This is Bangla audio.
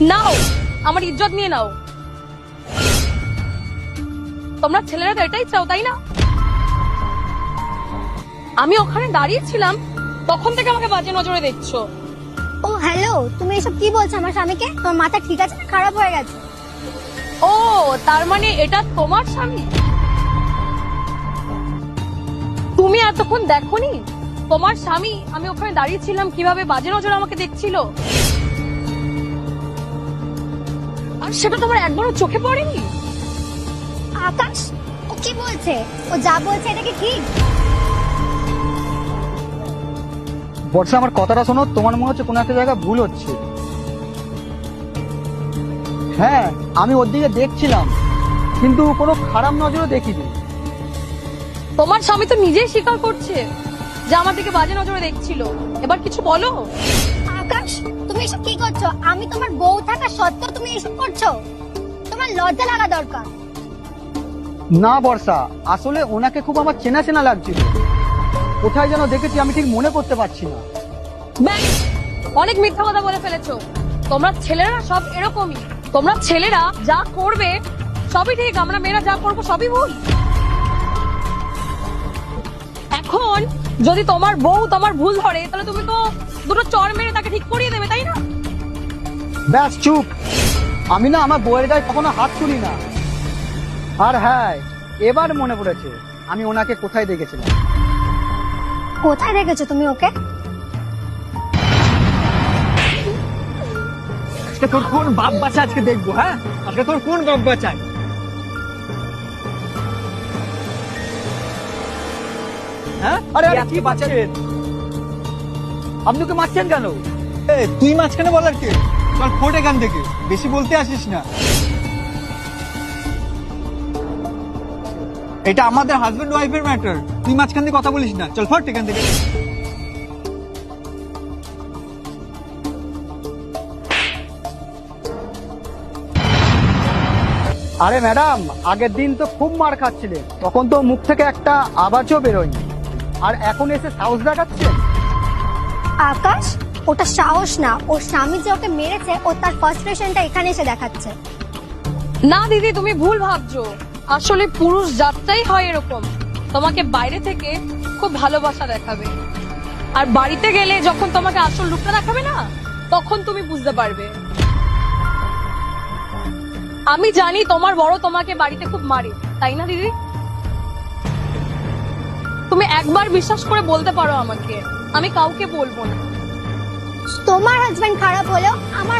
নাও, আমার ইজ্জত নিয়ে নাও। তোমরা ছেলেরা তো এটাই চাও, তাই না? আমি ওখানে দাঁড়িয়েছিলাম, তখন থেকে আমাকে বাজে নজরে দেখছো। ও হ্যালো, তুমি এসব কি বলছো আমার স্বামীকে? তোমার মাথা ঠিক আছে না খারাপ হয়ে গেছে? ও, তার মানে এটা তোমার স্বামী? তুমি এতক্ষণ দেখোনি তোমার স্বামী আমি ওখানে দাঁড়িয়েছিলাম কিভাবে বাজে নজরে আমাকে দেখছিল? আর সেটা তোমার একবারও চোখে পড়েনি? আকাশ, ও কি বলছে? ও যা বলছে এটা কি ঠিক? বর্ষা, আমার কথাটা শোনো। তোমার মনে হচ্ছে কোনো একটা জায়গায় ভুল হচ্ছে। হ্যাঁ, আমি ওর দিকে দেখছিলাম, কিন্তু কোনো খারাপ নজরও দেখিনি। তোমার স্বামী তো নিজেই স্বীকার করছে যে আমার দিকে বাজে নজরে দেখছিল। এবার কিছু বলো। আকাশ, তুমি এসব কি করছো? আমি তোমার বউ থাকা সত্ত্বেও তুমি এসব করছো? তোমার লজ্জা লাগা দরকার। না বর্ষা, আসলে ওনাকে খুব আমার চেনা চেনা লাগছিল। কোথায় যেন দেখেছি, আমি ঠিক মনে করতে পারছি না। ব্যাস, অনেক মিথ্যা কথা বলে ফেলেছো। তোমরা ছেলেরা সব এরকমই। তোমরা ছেলেরা যা করবে সবই ঠিক, আমরা মেয়েরা যা করবো সবই ভুল। এখন যদি তোমার বউ তোমার ভুল ধরে, তাহলে তুমি তো দুটো চড় মেরে তাকে ঠিক করিয়ে দেবে, তাই না? ব্যাস চুপ। আমি না আমার বউয়ের গায়ে কখনো হাত তুলি না। আর হ্যাঁ, এবার মনে পড়েছে আমি ওনাকে কোথায় দেখেছিলাম। কোথায় রেখেছো তুমি ওকে? আজকে তোর কোন বাপ বাচ্চা আজকে দেখবো। হ্যাঁ, আজকে তোর কোন বাপ বাচ্চায়। হ্যাঁ, আরে আরে, কি বাচ্চা? মারছেন? আপনি ওকে মারছেন কেন? তুই মাঝখানে বলার কে? চল ফোট এখান থেকে, বেশি বলতে আসিস না। এটা আমাদের হাজবেন্ড ওয়াইফের ম্যাটার, তুই মাঝখান দিয়ে কথা বলিস না। চল ফোট এখান থেকে। আরে ম্যাডাম, আগের দিন তো খুব মার খাচ্ছিলেন, তখন তো মুখ থেকে একটা আওয়াজও বেরোয়নি, আর এখন এসে সাহস দেখাচ্ছেন। আকাশ, ওটা সাহস না, ওর স্বামী যে ওকে মেরেছে ও তার ফার্স্ট্রেশনটা এখানে এসে দেখাচ্ছে। না দিদি, তুমি ভুল ভাবছো। আসলে পুরুষ জাতটাই হয় এরকম, তোমাকে বাইরে থেকে খুব ভালোবাসা দেখাবে, আর বাড়িতে গেলে যখন তোমাকে আসল রূপটা দেখাবে না, তখন তুমি বুঝতে পারবে। আমি জানি তোমার বড় তোমাকে বাড়িতে খুব মারে, তাই না দিদি? তুমি একবার বিশ্বাস করে বলতে পারো আমাকে, আমি কাউকে বলবো না। তোমার হাজবেন্ড খারাপ হলেও আমার